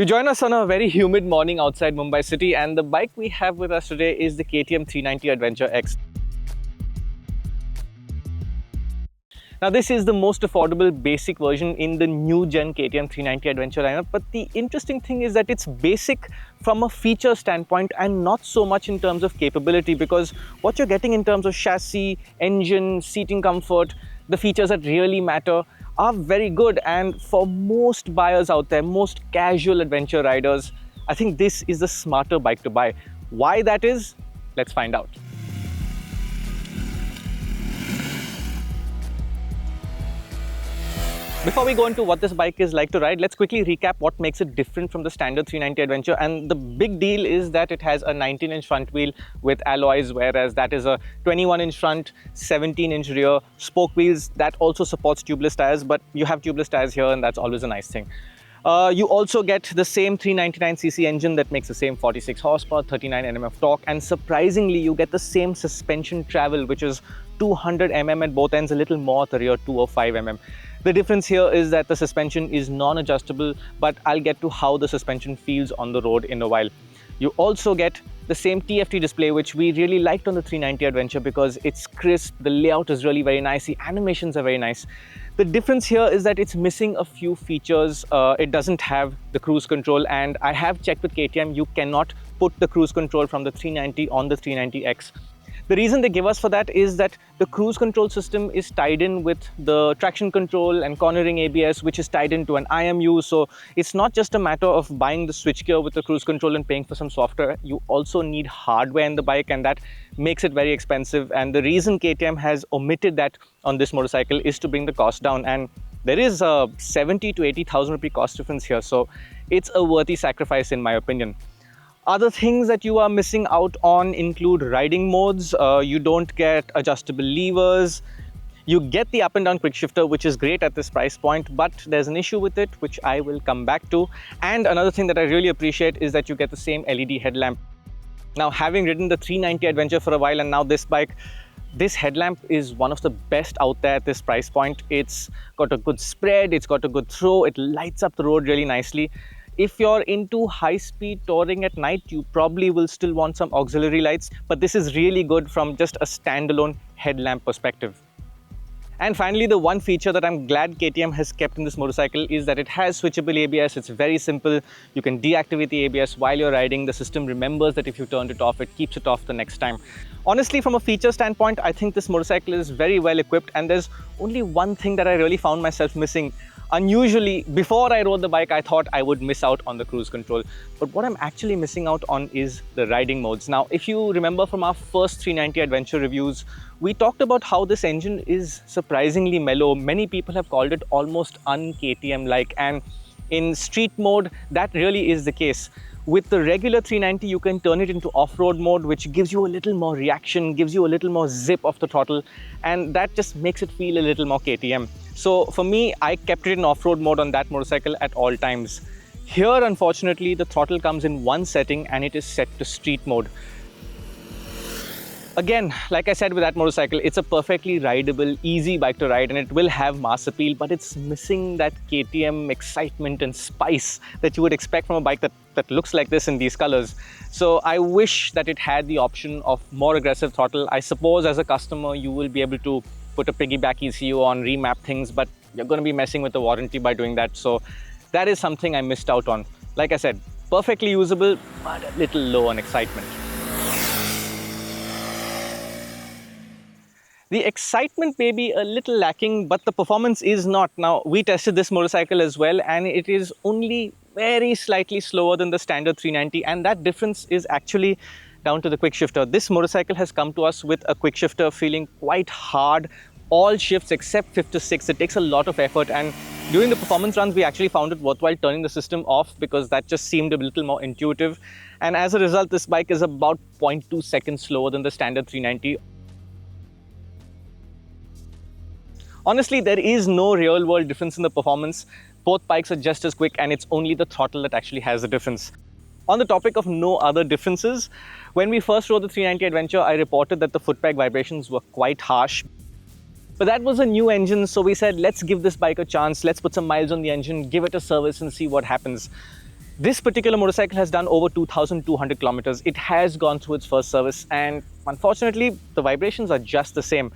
You join us on a very humid morning outside Mumbai city, and the bike we have with us today is the KTM 390 Adventure X. Now this is the most affordable basic version in the new gen KTM 390 Adventure lineup, but the interesting thing is that it's basic from a feature standpoint and not so much in terms of capability, because what you're getting in terms of chassis, engine, seating comfort, the features that really matter are very good. And for most buyers out there, most casual adventure riders, I think this is the smarter bike to buy. Why that is? Let's find out. Before we go into what this bike is like to ride, let's quickly recap what makes it different from the standard 390 Adventure. And the big deal is that it has a 19-inch front wheel with alloys, whereas that is a 21-inch front, 17-inch rear, spoke wheels. That also supports tubeless tires, but you have tubeless tires here, and that's always a nice thing. You also get the same 399cc engine that makes the same 46 horsepower, 39 Nm of torque, and surprisingly, you get the same suspension travel, which is 200 mm at both ends, a little more at the rear, 205 mm. The difference here is that the suspension is non-adjustable, but I'll get to how the suspension feels on the road in a while. You also get the same TFT display, which we really liked on the 390 Adventure because it's crisp, the layout is really very nice, the animations are very nice. The difference here is that it's missing a few features. It doesn't have the cruise control, and I have checked with KTM, you cannot put the cruise control from the 390 on the 390X. The reason they give us for that is that the cruise control system is tied in with the traction control and cornering ABS, which is tied into an IMU. So it's not just a matter of buying the switchgear with the cruise control and paying for some software. You also need hardware in the bike, and that makes it very expensive. And the reason KTM has omitted that on this motorcycle is to bring the cost down. And there is a 70 to 80,000 rupee cost difference here. So it's a worthy sacrifice in my opinion. Other things that you are missing out on include riding modes. You don't get adjustable levers. You get the up and down quick shifter, which is great at this price point, but there's an issue with it, which I will come back to. And another thing that I really appreciate is that you get the same LED headlamp. Now, having ridden the 390 Adventure for a while and now this bike, this headlamp is one of the best out there at this price point. It's got a good spread, it's got a good throw, it lights up the road really nicely. If you're into high-speed touring at night, you probably will still want some auxiliary lights, but this is really good from just a standalone headlamp perspective. And finally, the one feature that I'm glad KTM has kept in this motorcycle is that it has switchable ABS. It's very simple. You can deactivate the ABS while you're riding. The system remembers that if you turned it off, it keeps it off the next time. Honestly, from a feature standpoint, I think this motorcycle is very well equipped, and there's only one thing that I really found myself missing. Unusually, before I rode the bike, I thought I would miss out on the cruise control. But what I'm actually missing out on is the riding modes. Now, if you remember from our first 390 Adventure reviews, we talked about how this engine is surprisingly mellow. Many people have called it almost un-KTM-like, and in street mode, that really is the case. With the regular 390, you can turn it into off-road mode, which gives you a little more reaction, gives you a little more zip of the throttle, and that just makes it feel a little more KTM. So for me, I kept it in off-road mode on that motorcycle at all times. Here, unfortunately, the throttle comes in one setting and it is set to street mode. Again, like I said with that motorcycle, it's a perfectly rideable, easy bike to ride, and it will have mass appeal, but it's missing that KTM excitement and spice that you would expect from a bike that looks like this in these colors. So I wish that it had the option of more aggressive throttle. I suppose as a customer, you will be able to put a piggyback ECU on, remap things, but you're going to be messing with the warranty by doing that. So that is something I missed out on. Like I said, perfectly usable, but a little low on excitement. The excitement may be a little lacking, but the performance is not. Now, we tested this motorcycle as well, and it is only very slightly slower than the standard 390, and that difference is actually down to the quick shifter. This motorcycle has come to us with a quick shifter feeling quite hard. All shifts except 5 to 6, it takes a lot of effort, and during the performance runs, we actually found it worthwhile turning the system off because that just seemed a little more intuitive. And as a result, this bike is about 0.2 seconds slower than the standard 390. Honestly, there is no real-world difference in the performance. Both bikes are just as quick, and it's only the throttle that actually has the difference. On the topic of no other differences, when we first rode the 390 Adventure, I reported that the foot peg vibrations were quite harsh. But that was a new engine, so we said, let's give this bike a chance. Let's put some miles on the engine, give it a service and see what happens. This particular motorcycle has done over 2,200 kilometers. It has gone through its first service, and unfortunately, the vibrations are just the same.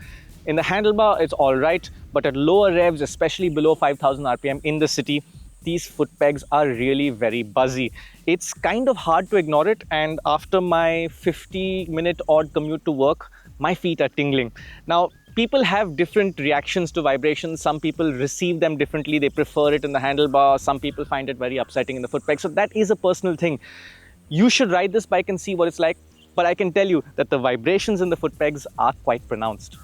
In the handlebar, it's all right, but at lower revs, especially below 5,000 RPM in the city, these foot pegs are really very buzzy. It's kind of hard to ignore it, and after my 50-minute odd commute to work, my feet are tingling. Now, people have different reactions to vibrations. Some people receive them differently. They prefer it in the handlebar. Some people find it very upsetting in the foot peg. So that is a personal thing. You should ride this bike and see what it's like. But I can tell you that the vibrations in the foot pegs are quite pronounced.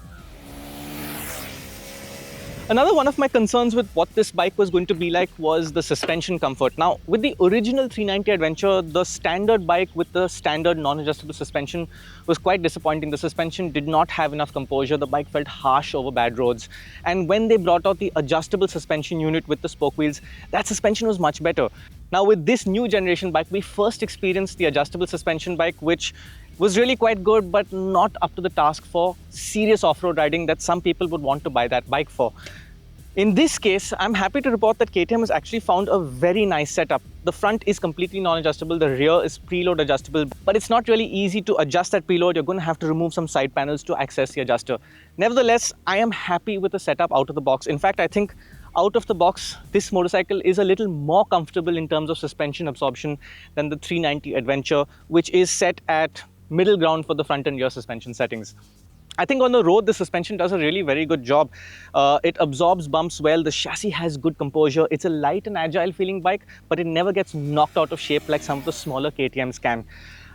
Another one of my concerns with what this bike was going to be like was the suspension comfort. Now, with the original 390 Adventure, the standard bike with the standard non-adjustable suspension was quite disappointing. The suspension did not have enough composure. The bike felt harsh over bad roads. And when they brought out the adjustable suspension unit with the spoke wheels, that suspension was much better. Now, with this new generation bike, we first experienced the adjustable suspension bike, which was really quite good, but not up to the task for serious off-road riding that some people would want to buy that bike for. In this case, I'm happy to report that KTM has actually found a very nice setup. The front is completely non-adjustable, the rear is preload adjustable, but it's not really easy to adjust that preload. You're going to have to remove some side panels to access the adjuster. Nevertheless, I am happy with the setup out of the box. In fact, I think out of the box, this motorcycle is a little more comfortable in terms of suspension absorption than the 390 Adventure, which is set at middle ground for the front and rear suspension settings. I think on the road, the suspension does a really very good job. It absorbs bumps well, the chassis has good composure. It's a light and agile feeling bike, but it never gets knocked out of shape like some of the smaller KTMs can.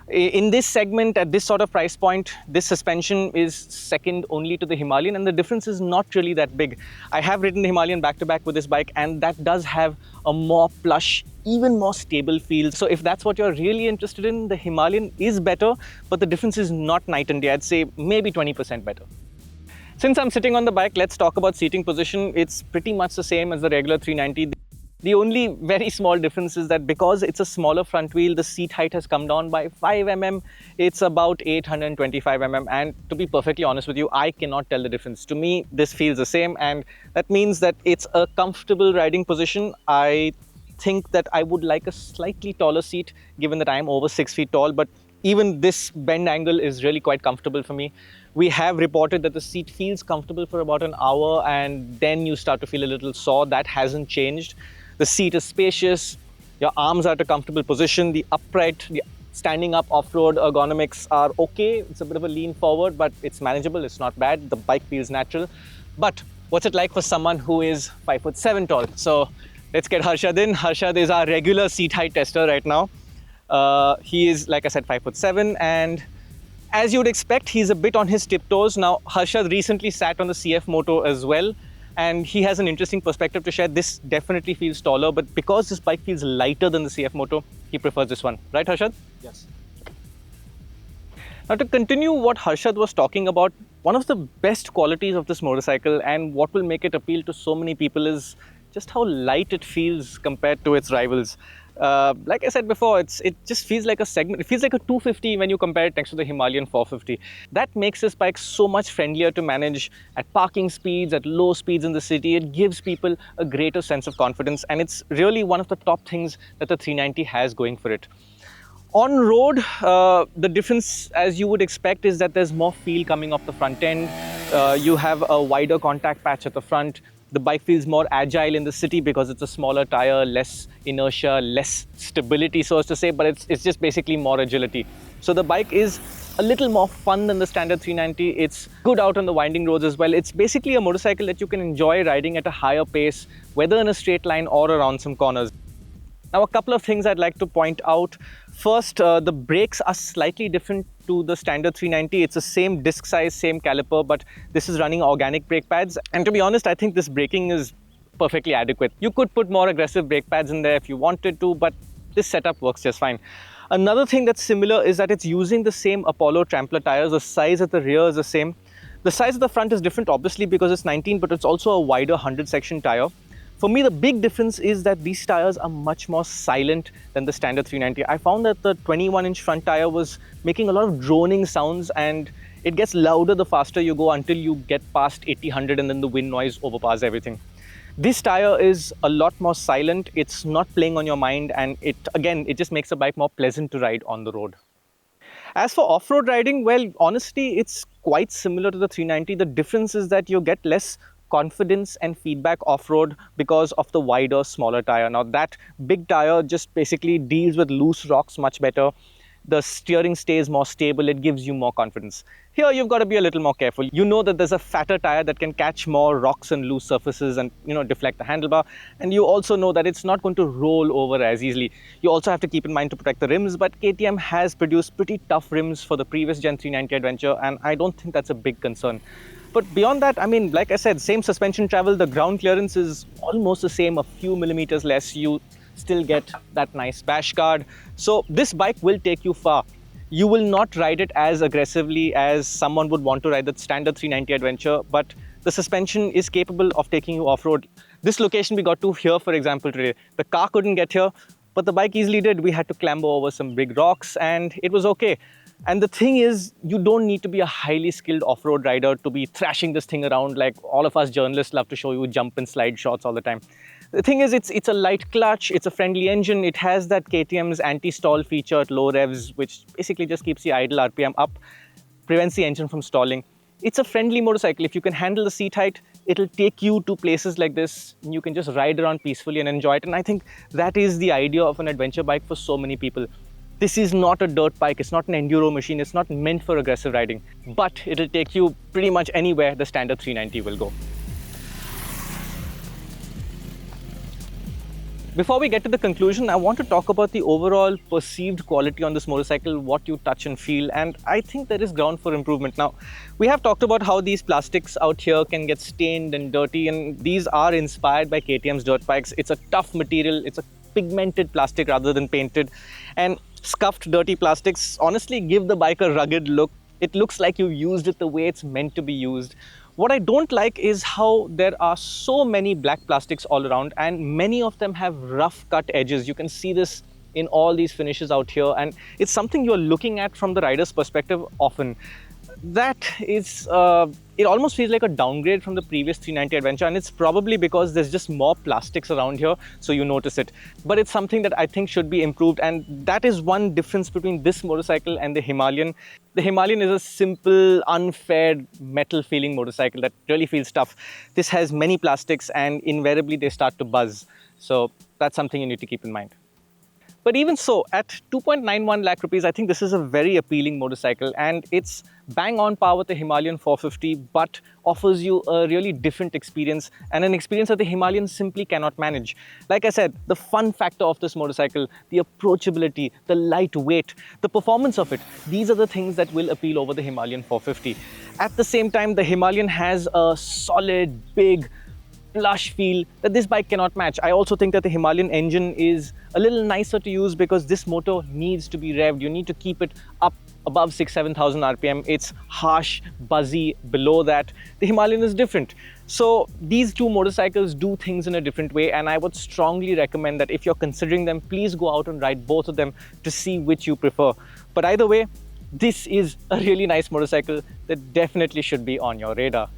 In this segment, at this sort of price point, this suspension is second only to the Himalayan, and the difference is not really that big. I have ridden the Himalayan back-to-back with this bike, and that does have a more plush, even more stable feel. So if that's what you're really interested in, the Himalayan is better, but the difference is not night and day. I'd say maybe 20% better. Since I'm sitting on the bike, let's talk about seating position. It's pretty much the same as the regular 390. The only very small difference is that because it's a smaller front wheel, the seat height has come down by 5 mm. It's about 825 mm. And to be perfectly honest with you, I cannot tell the difference. To me, this feels the same. And that means that it's a comfortable riding position. I think that I would like a slightly taller seat, given that I'm over 6 feet tall. But even this bend angle is really quite comfortable for me. We have reported that the seat feels comfortable for about an hour, and then you start to feel a little sore. That hasn't changed. The seat is spacious, your arms are at a comfortable position, the upright, the standing up off-road ergonomics are okay. It's a bit of a lean forward, but it's manageable, it's not bad. The bike feels natural. But what's it like for someone who is 5'7" tall? So let's get Harshad in. Harshad is our regular seat height tester right now. He is, like I said, 5'7", and as you would expect, he's a bit on his tiptoes. Now, Harshad recently sat on the CF Moto as well, and he has an interesting perspective to share. This definitely feels taller, but because this bike feels lighter than the CF Moto, he prefers this one. Right, Harshad? Yes. Now, to continue what Harshad was talking about, one of the best qualities of this motorcycle and what will make it appeal to so many people is just how light it feels compared to its rivals. Like I said before, it just feels like a segment. It feels like a 250 when you compare it next to the Himalayan 450. That makes this bike so much friendlier to manage at parking speeds, at low speeds in the city. It gives people a greater sense of confidence, and it's really one of the top things that the 390 has going for it. On road, the difference, as you would expect, is that there's more feel coming off the front end. You have a wider contact patch at the front. The bike feels more agile in the city because it's a smaller tire, less inertia, less stability, so as to say, but it's just basically more agility. So the bike is a little more fun than the standard 390. It's good out on the winding roads as well. It's basically a motorcycle that you can enjoy riding at a higher pace, whether in a straight line or around some corners. Now, a couple of things I'd like to point out. First, the brakes are slightly different to the standard 390. It's the same disc size, same caliper, but this is running organic brake pads. And to be honest, I think this braking is perfectly adequate. You could put more aggressive brake pads in there if you wanted to, but this setup works just fine. Another thing that's similar is that it's using the same Apollo Trampler tires. The size at the rear is the same. The size of the front is different, obviously, because it's 19, but it's also a wider 100 section tire. For me, the big difference is that these tires are much more silent than the standard 390. I found that the 21-inch front tire was making a lot of droning sounds, and it gets louder the faster you go until you get past 80, 100, and then the wind noise overpowers everything. This tire is a lot more silent, it's not playing on your mind, and it just makes the bike more pleasant to ride on the road. As for off-road riding, well, honestly, it's quite similar to the 390. The difference is that you get less confidence and feedback off-road because of the wider, smaller tire. Now, that big tire just basically deals with loose rocks much better. The steering stays more stable, it gives you more confidence. Here, you've got to be a little more careful. You know that there's a fatter tire that can catch more rocks and loose surfaces and, deflect the handlebar. And you also know that it's not going to roll over as easily. You also have to keep in mind to protect the rims, but KTM has produced pretty tough rims for the previous Gen 390 Adventure, and I don't think that's a big concern. But beyond that, I mean, like I said, same suspension travel, the ground clearance is almost the same, a few millimeters less. You still get that nice bash guard. So this bike will take you far. You will not ride it as aggressively as someone would want to ride the standard 390 Adventure, but the suspension is capable of taking you off-road. This location we got to here, for example, today, the car couldn't get here, but the bike easily did. We had to clamber over some big rocks and it was okay. And the thing is, you don't need to be a highly skilled off-road rider to be thrashing this thing around like all of us journalists love to show you jump and slide shots all the time. The thing is, it's a light clutch, it's a friendly engine, it has that KTM's anti-stall feature at low revs, which basically just keeps the idle RPM up, prevents the engine from stalling. It's a friendly motorcycle. If you can handle the seat height, it'll take you to places like this. You can just ride around peacefully and enjoy it. And I think that is the idea of an adventure bike for so many people. This is not a dirt bike, it's not an enduro machine, it's not meant for aggressive riding, but it'll take you pretty much anywhere the standard 390 will go. Before we get to the conclusion, I want to talk about the overall perceived quality on this motorcycle, what you touch and feel, and I think there is ground for improvement. Now, we have talked about how these plastics out here can get stained and dirty, and these are inspired by KTM's dirt bikes. It's a tough material, it's a pigmented plastic rather than painted, and scuffed, dirty plastics honestly give the bike a rugged look. It looks like you used it the way it's meant to be used. What I don't like is how there are so many black plastics all around, and many of them have rough cut edges. You can see this in all these finishes out here, and it's something you're looking at from the rider's perspective often. That is, it almost feels like a downgrade from the previous 390 Adventure, and it's probably because there's just more plastics around here, so you notice it. But it's something that I think should be improved, and that is one difference between this motorcycle and the Himalayan. The Himalayan is a simple, unfair, metal-feeling motorcycle that really feels tough. This has many plastics, and invariably they start to buzz. So that's something you need to keep in mind. But even so, at 2.91 lakh rupees, I think this is a very appealing motorcycle, and it's bang on par with the Himalayan 450, but offers you a really different experience, and an experience that the Himalayan simply cannot manage. Like I said, the fun factor of this motorcycle, the approachability, the lightweight, the performance of it, these are the things that will appeal over the Himalayan 450. At the same time, the Himalayan has a solid, big, plush feel that this bike cannot match. I also think that the Himalayan engine is a little nicer to use because this motor needs to be revved. You need to keep it up above 6,000-7,000 RPM. It's harsh, buzzy below that. The Himalayan is different. So these two motorcycles do things in a different way, and I would strongly recommend that if you're considering them, please go out and ride both of them to see which you prefer. But either way, this is a really nice motorcycle that definitely should be on your radar.